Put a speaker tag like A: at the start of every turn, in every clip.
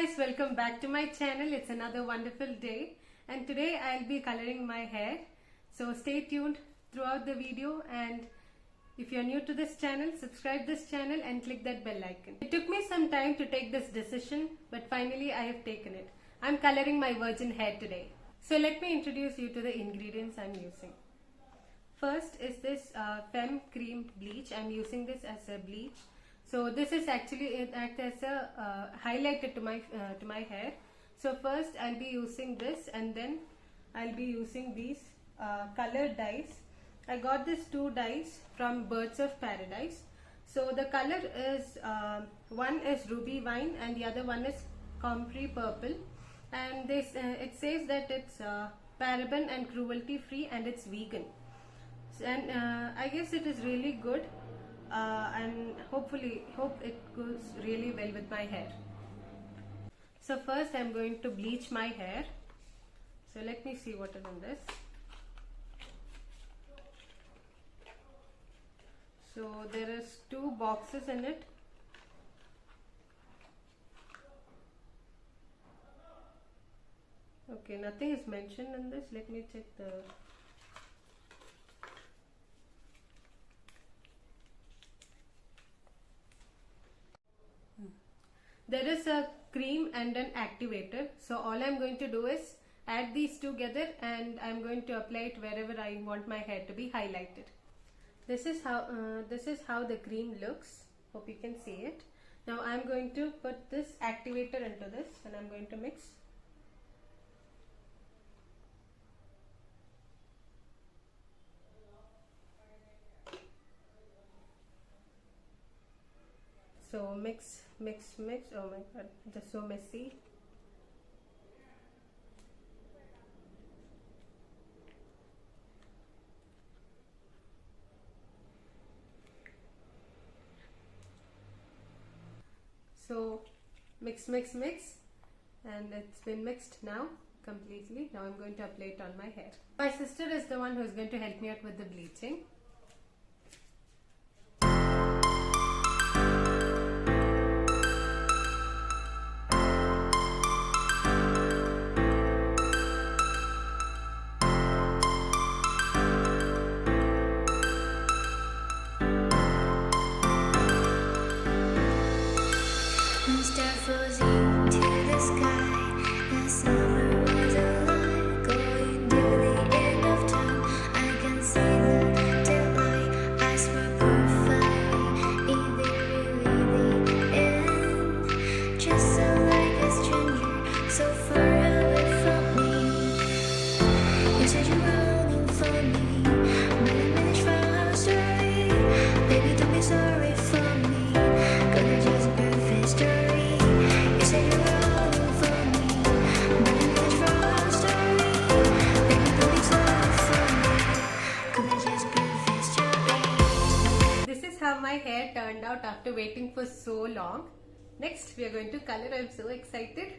A: guys, welcome back to my channel. It's another wonderful day and today I'll be coloring my hair. So stay tuned throughout the video, and if you're new to this channel, subscribe this channel and click that bell icon. It took me some time to take this decision, but finally I have taken it. I'm coloring my virgin hair today. So let me introduce you to the ingredients I'm using. First is this Fem Cream Bleach. I'm using this as a bleach. So this is actually, it acts as a highlighter to my hair. So first I'll be using this, and then I'll be using these colored dyes. I got these two dyes from Birds of Paradise. So the color is, one is Ruby Wine and the other one is Comfrey Purple. And this it says that it's paraben and cruelty free and it's vegan. And I guess it is really good. And hope it goes really well with my hair. So first I'm going to bleach my hair. So let me see what is in this. So there is 2 boxes in it. Okay, nothing is mentioned in this. Let me check the... There is a cream and an activator. So all I'm going to do is add these together and I'm going to apply it wherever I want my hair to be highlighted. This is how the cream looks. Hope you can see it. Now I'm going to put this activator into this and I'm going to mix. So mix. Oh my god, just so messy. So mix, and it's been mixed now completely. Now I'm going to apply it on my hair. My sister is the one who is going to help me out with the bleaching. How my hair turned out after waiting for so long. Next we are going to color. I'm so excited.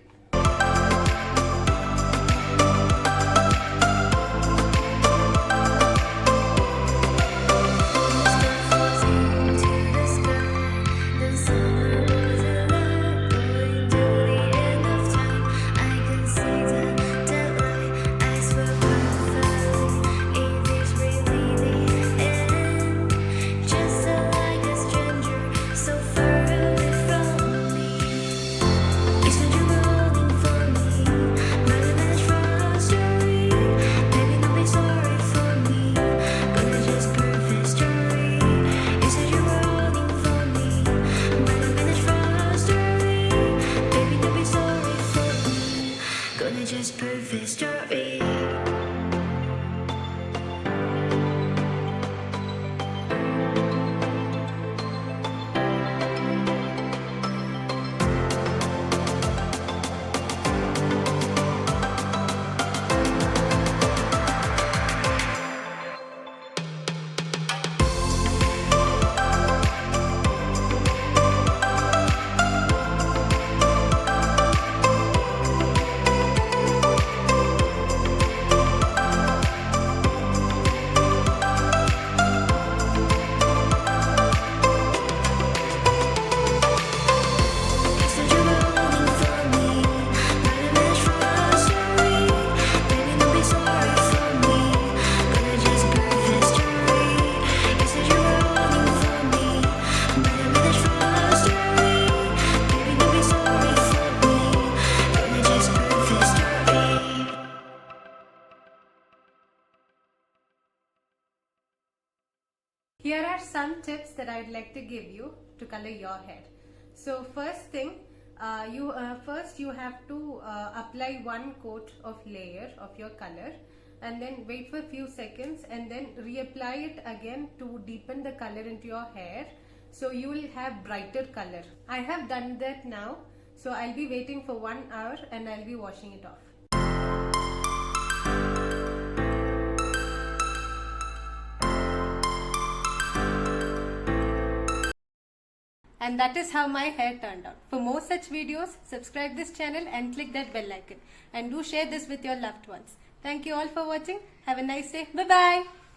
B: Rolling for me.
A: Here are some tips that I'd like to give you to color your hair. So first thing, you have to apply one coat of layer of your color and then wait for a few seconds and then reapply it again to deepen the color into your hair, so you will have brighter color. I have done that now, so I'll be waiting for 1 hour and I'll be washing it off. And that is how my hair turned out. For more such videos, subscribe this channel and click that bell icon. And do share this with your loved ones. Thank you all for watching. Have a nice day. Bye-bye.